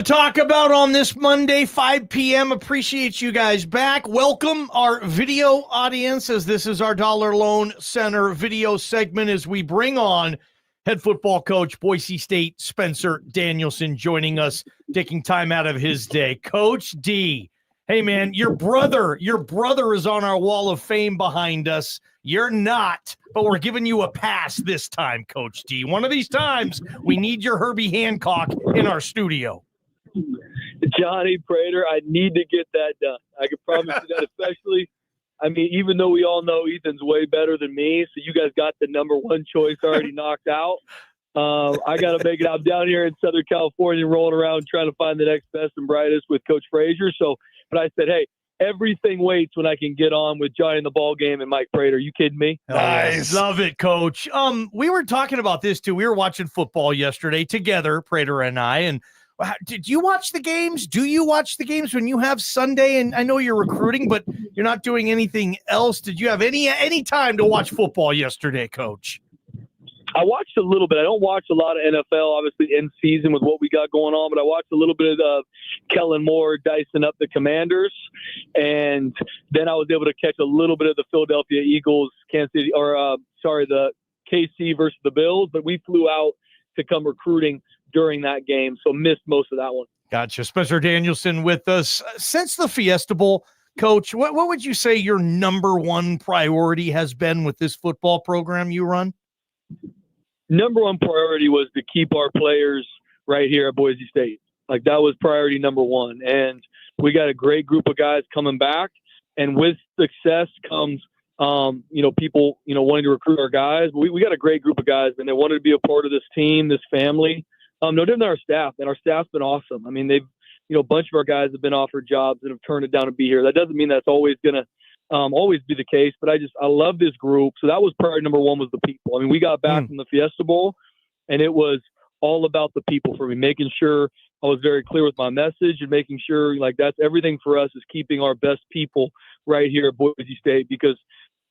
Talk about on this Monday, 5 p.m. Appreciate you guys back. Welcome our video audience, as this is our Dollar Loan Center video segment as we bring on head football coach, Boise State, Spencer Danielson, joining us, taking time out of his day. Coach D, hey man, your brother is on our wall of fame behind us. You're not, but we're giving you a pass this time, Coach D. One of these times, we need your Herbie Hancock in our studio. Johnny, Prater, I need to get that done. I can promise you that, especially, even though we all know Ethan's way better than me, so you guys got the number one choice already knocked out. I got to make it. I'm down here in Southern California rolling around trying to find the next best and brightest with Coach Frasier. But I said, hey, everything waits when I can get on with Johnny in the ball game and Mike Prater. You kidding me? Nice. Love it, Coach. We were talking about this, too. We were watching football yesterday together, Prater and I, and did you watch the games? Do you watch the games when you have Sunday? And I know you're recruiting, but you're not doing anything else. Did you have any time to watch football yesterday, Coach? I watched a little bit. I don't watch a lot of NFL, obviously, in season with what we got going on, but I watched a little bit of Kellen Moore dicing up the Commanders, and then I was able to catch a little bit of the Philadelphia Eagles, the KC versus the Bills, but we flew out to come recruiting during that game, so missed most of that one. Gotcha. Spencer Danielson with us. Since the Fiesta Bowl, Coach, what would you say your number one priority has been with this football program you run? Number one priority was to keep our players right here at Boise State. Like, that was priority number one. And we got a great group of guys coming back, and with success comes people wanting to recruit our guys. We got a great group of guys, and they wanted to be a part of this team, this family. No different than our staff, and our staff's been awesome. They've, a bunch of our guys have been offered jobs and have turned it down to be here. That doesn't mean that's always going to always be the case, but I love this group. So that was priority number one, was the people. We got back from the Fiesta Bowl, and it was all about the people for me, making sure I was very clear with my message and making sure, that's everything for us is keeping our best people right here at Boise State, because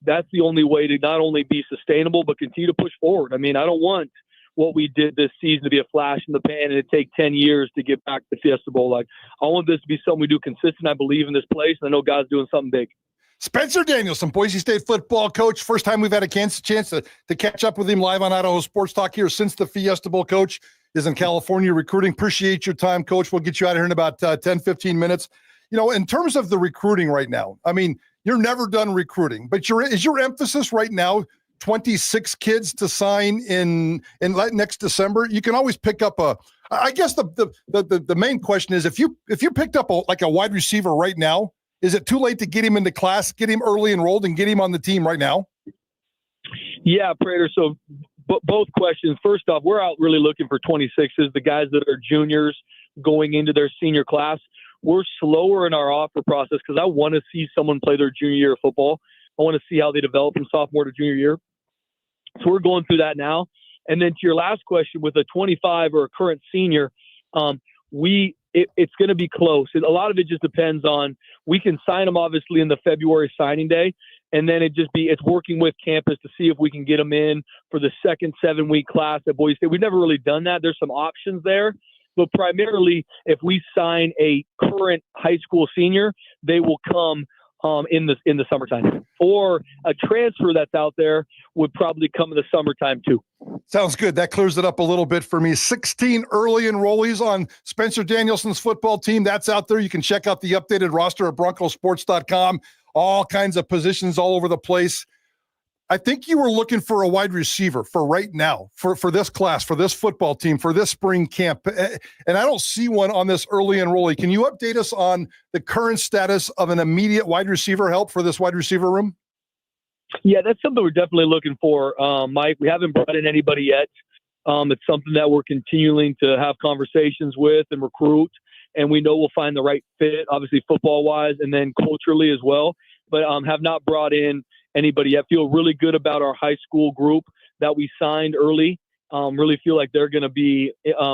that's the only way to not only be sustainable, but continue to push forward. I don't want what we did this season to be a flash in the pan and it take 10 years to get back to the Fiesta Bowl. I want this to be something we do consistent. I believe in this place, and I know God's doing something big. Spencer Danielson, Boise State football coach. First time we've had a chance to catch up with him live on Idaho Sports Talk here since the Fiesta Bowl. Coach is in California recruiting. Appreciate your time, Coach. We'll get you out of here in about 10, 15 minutes. In terms of the recruiting right now, you're never done recruiting, but is your emphasis right now 26 kids to sign in next December? You can always pick up I guess the main question is, if you picked up a wide receiver right now, is it too late to get him into class, get him early enrolled, and get him on the team right now? Yeah, Prater. So both questions. First off, we're out really looking for 26s, the guys that are juniors going into their senior class. We're slower in our offer process because I want to see someone play their junior year of football. I want to see how they develop from sophomore to junior year. So we're going through that now. And then to your last question, with a 25 or a current senior, it's going to be close. A lot of it just depends on, we can sign them obviously in the February signing day, and then it's working with campus to see if we can get them in for the second 7-week class at Boise State. We've never really done that. There's some options there, but primarily if we sign a current high school senior, they will come in the summertime, or a transfer that's out there would probably come in the summertime too. Sounds good. That clears it up a little bit for me. 16 early enrollees on Spencer Danielson's football team. That's out there. You can check out the updated roster at broncosports.com. All kinds of positions all over the place. I think you were looking for a wide receiver for right now, for this class, for this football team, for this spring camp. And I don't see one on this early enrollee. Can you update us on the current status of an immediate wide receiver help for this wide receiver room? Yeah, that's something we're definitely looking for, Mike. We haven't brought in anybody yet. It's something that we're continuing to have conversations with and recruit, and we know we'll find the right fit, obviously football-wise and then culturally as well, but have not brought in anybody yet. Feel really good about our high school group that we signed early. Really feel like they're going to be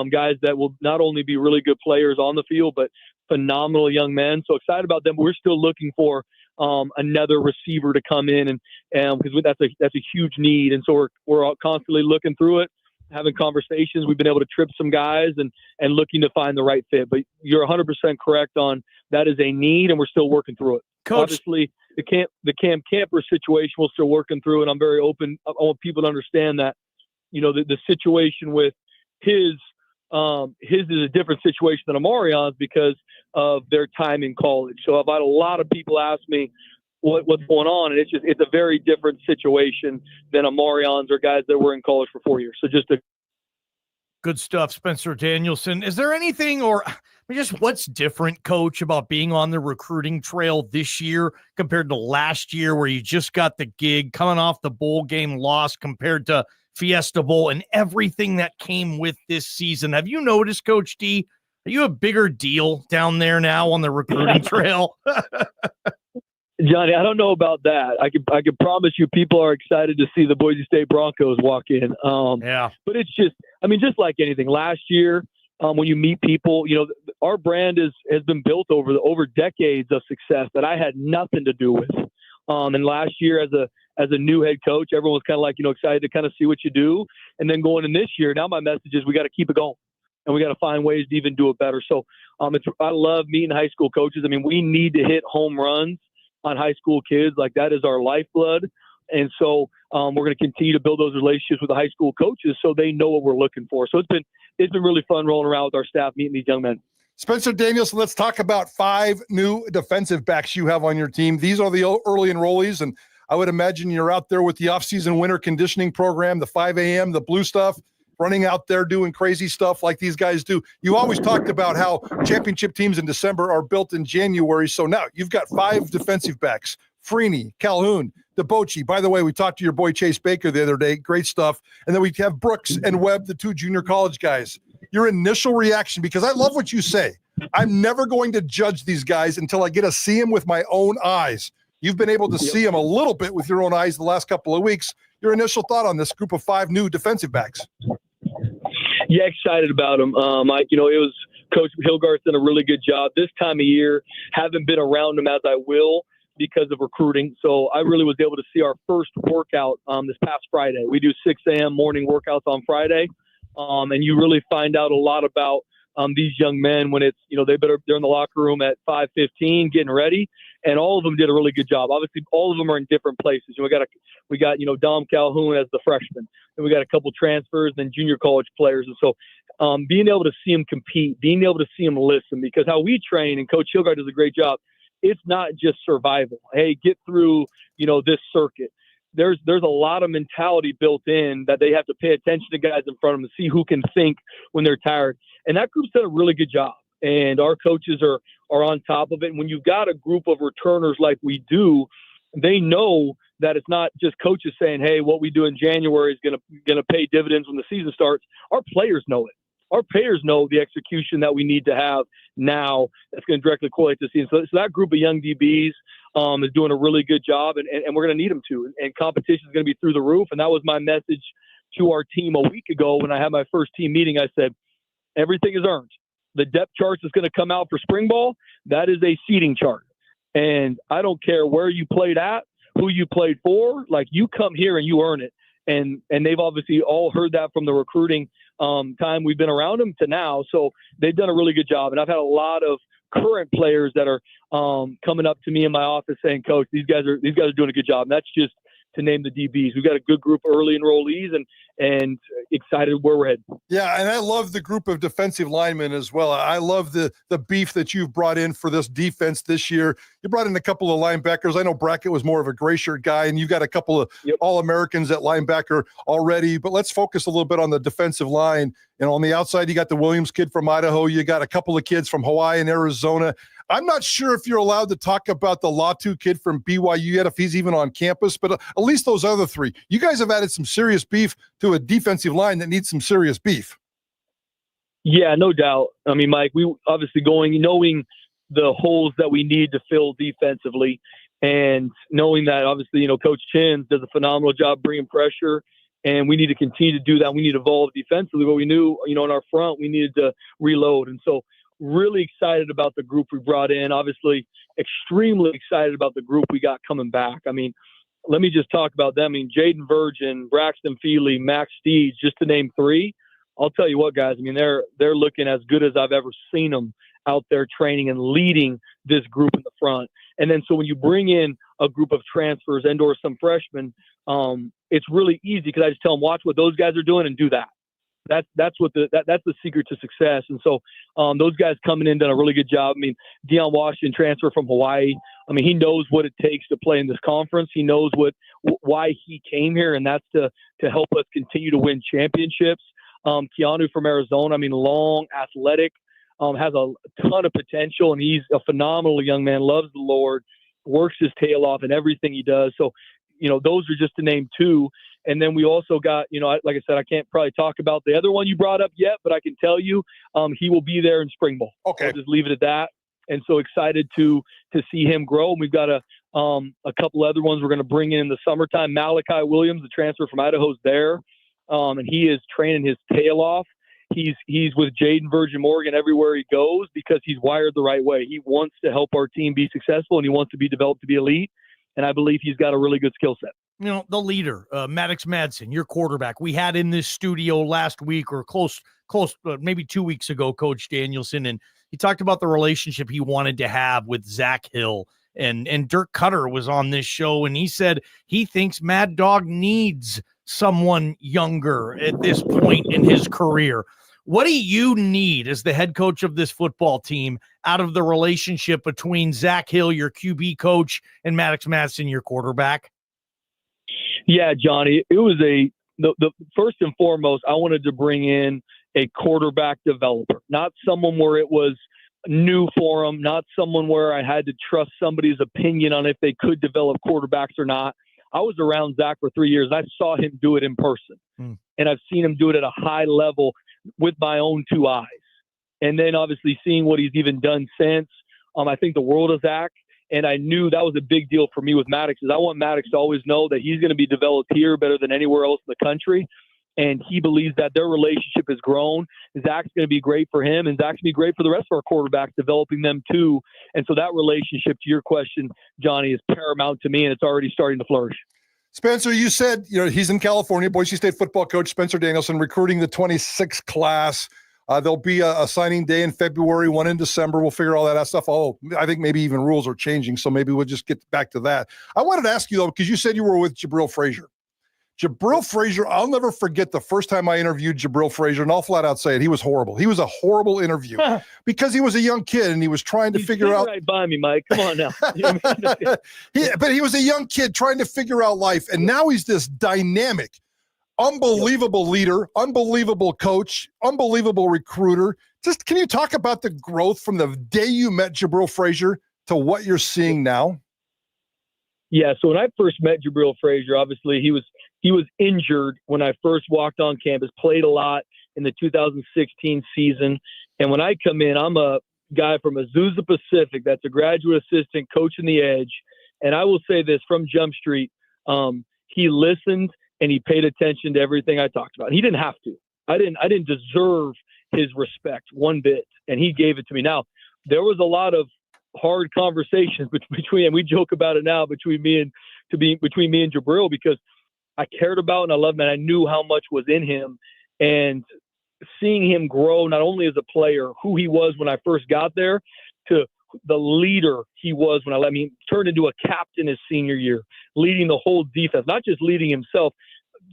guys that will not only be really good players on the field, but phenomenal young men. So excited about them. We're still looking for another receiver to come in, and because that's a huge need. And so we're constantly looking through it. having conversations. We've been able to trip some guys and looking to find the right fit. But you're 100% correct on that is a need, and we're still working through it. Coach, obviously, the Cam Camper situation we're still working through, and I'm very open. I want people to understand that, the situation with his is a different situation than Amarion's because of their time in college. So I've had a lot of people ask me what's going on, and it's a very different situation than Amarion's or guys that were in college for 4 years. So good stuff, Spencer Danielson. Is there anything, or just what's different, Coach, about being on the recruiting trail this year compared to last year where you just got the gig, coming off the bowl game loss compared to Fiesta Bowl and everything that came with this season? Have you noticed, Coach D, are you a bigger deal down there now on the recruiting trail? Johnny, I don't know about that. I can promise you people are excited to see the Boise State Broncos walk in. Yeah. But it's just like anything. Last year, when you meet people, our brand has been built over decades of success that I had nothing to do with. And last year as a new head coach, everyone was kind of like, excited to kind of see what you do. And then going in this year, now my message is we got to keep it going and we got to find ways to even do it better. So I love meeting high school coaches. We need to hit home runs on high school kids. Like, that is our lifeblood. And so we're going to continue to build those relationships with the high school coaches so they know what we're looking for. So it's been really fun rolling around with our staff, meeting these young men. Spencer Danielson, let's talk about 5 new defensive backs you have on your team. These are the early enrollees, and I would imagine you're out there with the offseason winter conditioning program, the 5 a.m., the blue stuff, running out there doing crazy stuff like these guys do. You always talked about how championship teams in December are built in January. So now you've got 5 defensive backs: Freeney, Calhoun, DeBoche. By the way, we talked to your boy Chase Baker the other day. Great stuff. And then we have Brooks and Webb, the 2 junior college guys. Your initial reaction, because I love what you say. I'm never going to judge these guys until I get to see them with my own eyes. You've been able to see them a little bit with your own eyes the last couple of weeks. Your initial thought on this group of 5 new defensive backs? Yeah, excited about them. Mike, it was Coach Hilgart's done a really good job this time of year. Haven't been around them as I will because of recruiting. So I really was able to see our first workout this past Friday. We do 6 a.m. morning workouts on Friday. And you really find out a lot about these young men when it's, they're in the locker room at 5:15 getting ready, and all of them did a really good job. Obviously, all of them are in different places. We got Dom Calhoun as the freshman, and we got a couple transfers and junior college players. And so being able to see them compete, being able to see them listen, because how we train, and Coach Hilgart does a great job, it's not just survival. Hey, get through, this circuit. There's a lot of mentality built in that they have to pay attention to guys in front of them to see who can think when they're tired. And that group's done a really good job. And our coaches are on top of it. And when you've got a group of returners like we do, they know that it's not just coaches saying, hey, what we do in January is going to pay dividends when the season starts. Our players know it. Our players know the execution that we need to have now that's going to directly correlate to the season. So that group of young DBs is doing a really good job, and we're going to need them to. And competition is going to be through the roof. And that was my message to our team a week ago when I had my first team meeting. I said, everything is earned. The depth chart is going to come out for spring ball. That is a seating chart. And I don't care where you played at, who you played for. Like, you come here and you earn it. And they've obviously all heard that from the recruiting time we've been around them to now. So they've done a really good job. And I've had a lot of current players that are coming up to me in my office saying, Coach, these guys are doing a good job. And that's just to name the DBs. We've got a good group of early enrollees and excited where we're headed. Yeah, and I love the group of defensive linemen as well. I love the beef that you've brought in for this defense this year. You brought in a couple of linebackers. I know Brackett was more of a gray shirt guy, and you got a couple of All-Americans at linebacker already. But let's focus a little bit on the defensive line. On the outside, you got the Williams kid from Idaho. You got a couple of kids from Hawaii and Arizona. I'm not sure if you're allowed to talk about the Latu kid from BYU yet, if he's even on campus, but at least those other 3. You guys have added some serious beef to a defensive line that needs some serious beef. Yeah, no doubt. Mike, we obviously knowing the holes that we need to fill defensively, and knowing that obviously, Coach Chin does a phenomenal job bringing pressure, and we need to continue to do that. We need to evolve defensively, but we knew, in our front, we needed to reload. And so really excited about the group we brought in. Obviously, extremely excited about the group we got coming back. let me just talk about them. I mean, Jaden Virgin, Braxton Feely, Max Steeds, just to name three. I'll tell you what, guys. I mean, they're looking as good as I've ever seen them out there training and leading this group in the front. And then so when you bring in a group of transfers and or some freshmen, it's really easy because I just tell them, watch what those guys are doing and do that. That's the secret to success. And so those guys coming in done a really good job. I mean, Deion Washington transfer from Hawaii. I mean, he knows what it takes to play in this conference. He knows why he came here, and that's to help us continue to win championships. Keanu from Arizona. I mean, long, athletic, has a ton of potential, and he's a phenomenal young man. Loves the Lord, works his tail off in everything he does. So, those are just to name two. And then we also got, like I said, I can't probably talk about the other one you brought up yet, but I can tell you he will be there in Spring Bowl. Okay. I'll just leave it at that. And so excited to see him grow. And we've got a couple other ones we're going to bring in the summertime. Malachi Williams, the transfer from Idaho's there, and he is training his tail off. He's with Jaden Virgin Morgan everywhere he goes because he's wired the right way. He wants to help our team be successful, and he wants to be developed to be elite. And I believe he's got a really good skill set. The leader, Maddox Madsen, your quarterback. We had in this studio last week or close, maybe 2 weeks ago, Coach Danielson, and he talked about the relationship he wanted to have with Zach Hill. And Dirk Cutter was on this show, and he said he thinks Mad Dog needs someone younger at this point in his career. What do you need as the head coach of this football team out of the relationship between Zach Hill, your QB coach, and Maddox Madsen, your quarterback? Yeah, Johnny, it was the first and foremost, I wanted to bring in a quarterback developer, not someone where it was new for them, not someone where I had to trust somebody's opinion on if they could develop quarterbacks or not. I was around Zach for 3 years. I saw him do it in person, and I've seen him do it at a high level with my own two eyes. And then obviously seeing what he's even done since, I think the world of Zach. And I knew that was a big deal for me with Maddox, is I want Maddox to always know that he's going to be developed here better than anywhere else in the country. And he believes that their relationship has grown. Zach's going to be great for him, and Zach's going to be great for the rest of our quarterbacks, developing them too. And so that relationship, to your question, Johnny, is paramount to me, and it's already starting to flourish. Spencer, you said he's in California, Boise State football coach Spencer Danielson, recruiting the 26 class. There'll be a signing day in February, one in December. We'll figure all that stuff. I think maybe even rules are changing, so maybe we'll just get back to that. I wanted to ask you, though, because you said you were with Jabril Frasier. Jabril Frasier, I'll never forget the first time I interviewed Jabril Frasier, and I'll flat out say it, he was horrible. He was a horrible interview because he was a young kid, and he was trying to figure out. Right by me, Mike. Come on now. But he was a young kid trying to figure out life, and now he's this dynamic, unbelievable leader, unbelievable coach, unbelievable recruiter. Just can you talk about the growth from the day you met Jabril Frasier to what you're seeing now? Yeah, so when I first met Jabril Frasier, obviously he was injured when I first walked on campus, played a lot in the 2016 season. And when I come in, I'm a guy from Azusa Pacific that's a graduate assistant coaching the edge. And I will say this from Jump Street, he listened and he paid attention to everything I talked about. He didn't have to. I didn't deserve his respect one bit, and he gave it to me. Now, there was a lot of hard conversations between, and we joke about it now, between me and Jabril, because I cared about and I loved him, and I knew how much was in him. And seeing him grow, not only as a player, who he was when I first got there, to the leader he was when I let me turn into a captain his senior year, leading the whole defense, not just leading himself,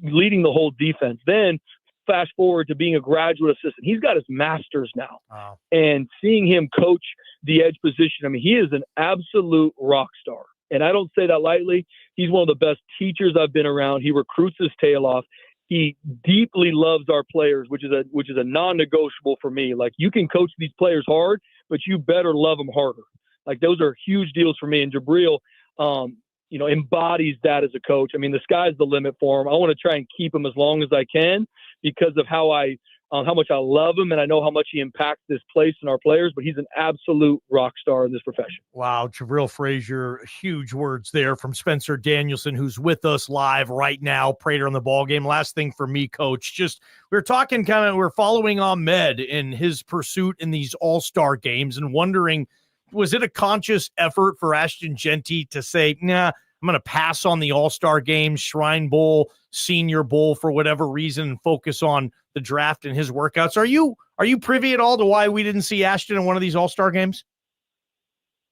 leading the whole defense. Then fast forward to being a graduate assistant. He's got his master's now. Wow. And seeing him coach the edge position, I mean, he is an absolute rock star. And I don't say that lightly. He's one of the best teachers I've been around. He recruits his tail off. He deeply loves our players, which is a non-negotiable for me. Like, you can coach these players hard, but you better love them harder. Like, those are huge deals for me. And Jabril, embodies that as a coach. I mean, the sky's the limit for him. I want to try and keep him as long as I can because of how much I love him, and I know how much he impacts this place and our players, but he's an absolute rock star in this profession. Wow, Jabril Frasier, huge words there from Spencer Danielson, who's with us live right now, Prater on the Ballgame. Last thing for me, Coach, we're following Ahmed in his pursuit in these all-star games and wondering, was it a conscious effort for Ashton Jeanty to say, nah, I'm going to pass on the All-Star Game, Shrine Bowl, Senior Bowl for whatever reason and focus on the draft and his workouts. Are you privy at all to why we didn't see Ashton in one of these All-Star games?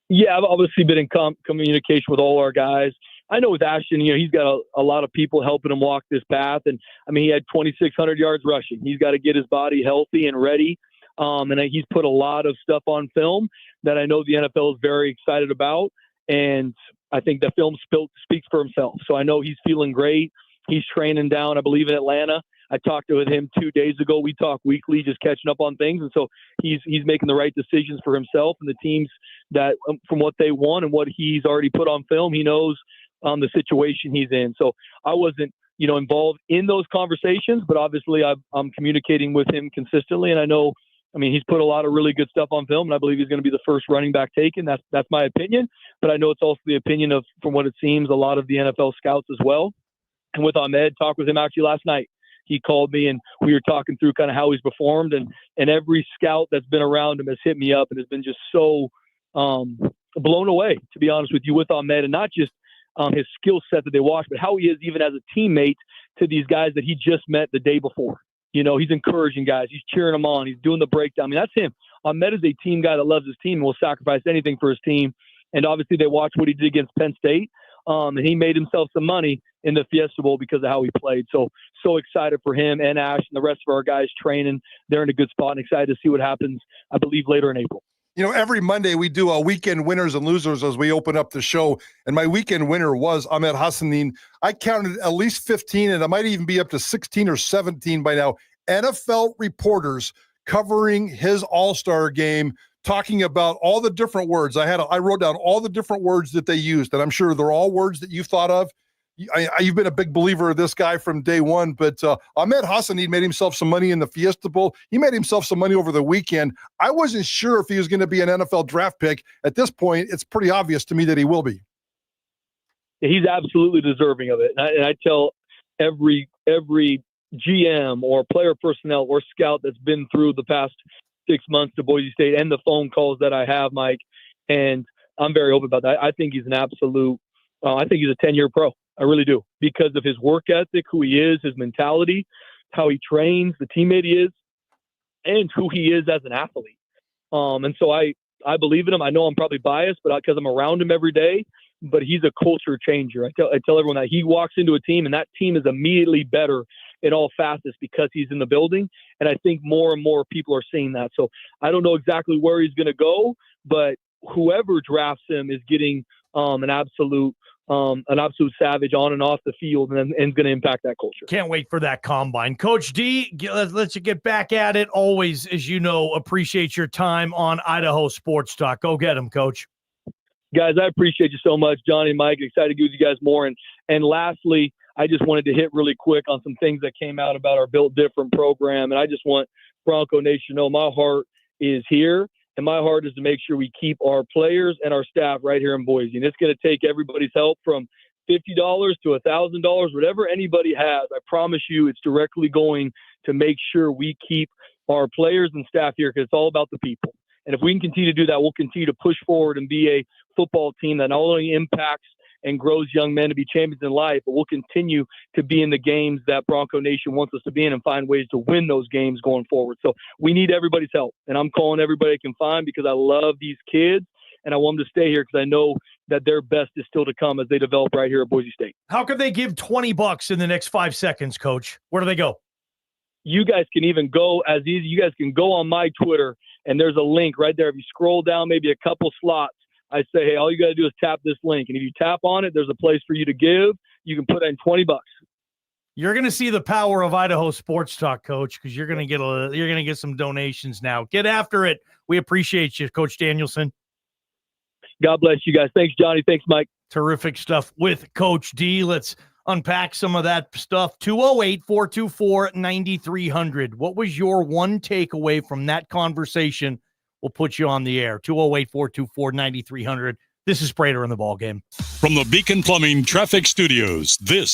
Yeah, I've obviously been in communication with all our guys. I know with Ashton, he's got a lot of people helping him walk this path. And, he had 2,600 yards rushing. He's got to get his body healthy and ready. And he's put a lot of stuff on film that I know the NFL is very excited about. And I think the film speaks for himself. So I know he's feeling great. He's training down, I believe, in Atlanta. I talked with him 2 days ago. We talk weekly, just catching up on things. And so he's making the right decisions for himself and the teams that from what they want and what he's already put on film, he knows the situation he's in. So I wasn't, involved in those conversations, but obviously I'm communicating with him consistently. And I know, he's put a lot of really good stuff on film, and I believe he's going to be the first running back taken. That's my opinion. But I know it's also the opinion of, from what it seems, a lot of the NFL scouts as well. And with Ahmed, talked with him actually last night. He called me and we were talking through kind of how he's performed, and every scout that's been around him has hit me up and has been just so blown away, to be honest with you, with Ahmed, and not just his skill set that they watch, but how he is even as a teammate to these guys that he just met the day before. He's encouraging guys. He's cheering them on. He's doing the breakdown. That's him. Ahmed is a team guy that loves his team and will sacrifice anything for his team. And obviously they watched what he did against Penn State. And he made himself some money in the Fiesta Bowl because of how he played. So excited for him and Ash and the rest of our guys training. They're in a good spot and excited to see what happens, I believe, later in April. Every Monday we do a weekend winners and losers as we open up the show. And my weekend winner was Ahmed Hassanin. I counted at least 15, and it might even be up to 16 or 17 by now, NFL reporters covering his All-Star game, talking about all the different words. I wrote down all the different words that they used, and I'm sure they're all words that you've thought of. You've been a big believer of this guy from day one, but Ahmed Hassanin made himself some money in the Fiesta Bowl. He made himself some money over the weekend. I wasn't sure if he was going to be an NFL draft pick. At this point, it's pretty obvious to me that he will be. He's absolutely deserving of it. And I tell every GM or player personnel or scout that's been through the past 6 months to Boise State and the phone calls that I have, Mike, and I'm very open about that. I think he's an absolute I think he's a 10-year pro. I really do, because of his work ethic, who he is, his mentality, how he trains, the teammate he is, and who he is as an athlete. And so I believe in him. I know I'm probably biased, but because I'm around him every day, but he's a culture changer. I tell everyone that he walks into a team and that team is immediately better in all facets because he's in the building. And I think more and more people are seeing that. So I don't know exactly where he's going to go, but whoever drafts him is getting an absolute savage on and off the field, and is going to impact that culture. Can't wait for that combine. Coach D, let's get back at it. Always, as you know, appreciate your time on Idaho Sports Talk. Go get him, Coach. Guys, I appreciate you so much, Johnny and Mike. Excited to give you guys more. And lastly, I just wanted to hit really quick on some things that came out about our Built Different program. And I just want Bronco Nation to know my heart is here. And my heart is to make sure we keep our players and our staff right here in Boise. And it's going to take everybody's help from $50 to $1,000, whatever anybody has. I promise you it's directly going to make sure we keep our players and staff here, because it's all about the people. And if we can continue to do that, we'll continue to push forward and be a football team that not only impacts and grows young men to be champions in life, but we'll continue to be in the games that Bronco Nation wants us to be in and find ways to win those games going forward. So we need everybody's help. And I'm calling everybody I can find, because I love these kids and I want them to stay here, because I know that their best is still to come as they develop right here at Boise State. How could they give $20 in the next 5 seconds, Coach? Where do they go? You guys can even go as easy. You guys can go on my Twitter, and there's a link right there. If you scroll down maybe a couple slots, I say, hey, all you got to do is tap this link. And if you tap on it, there's a place for you to give. You can put in $20. You're going to see the power of Idaho Sports Talk, Coach, because you're going to get some donations now. Get after it. We appreciate you, Coach Danielson. God bless you guys. Thanks, Johnny. Thanks, Mike. Terrific stuff with Coach D. Let's unpack some of that stuff. 208-424-9300. What was your one takeaway from that conversation? We'll put you on the air. 208-424-9300. This is Prater in the Ballgame. From the Beacon Plumbing Traffic Studios, this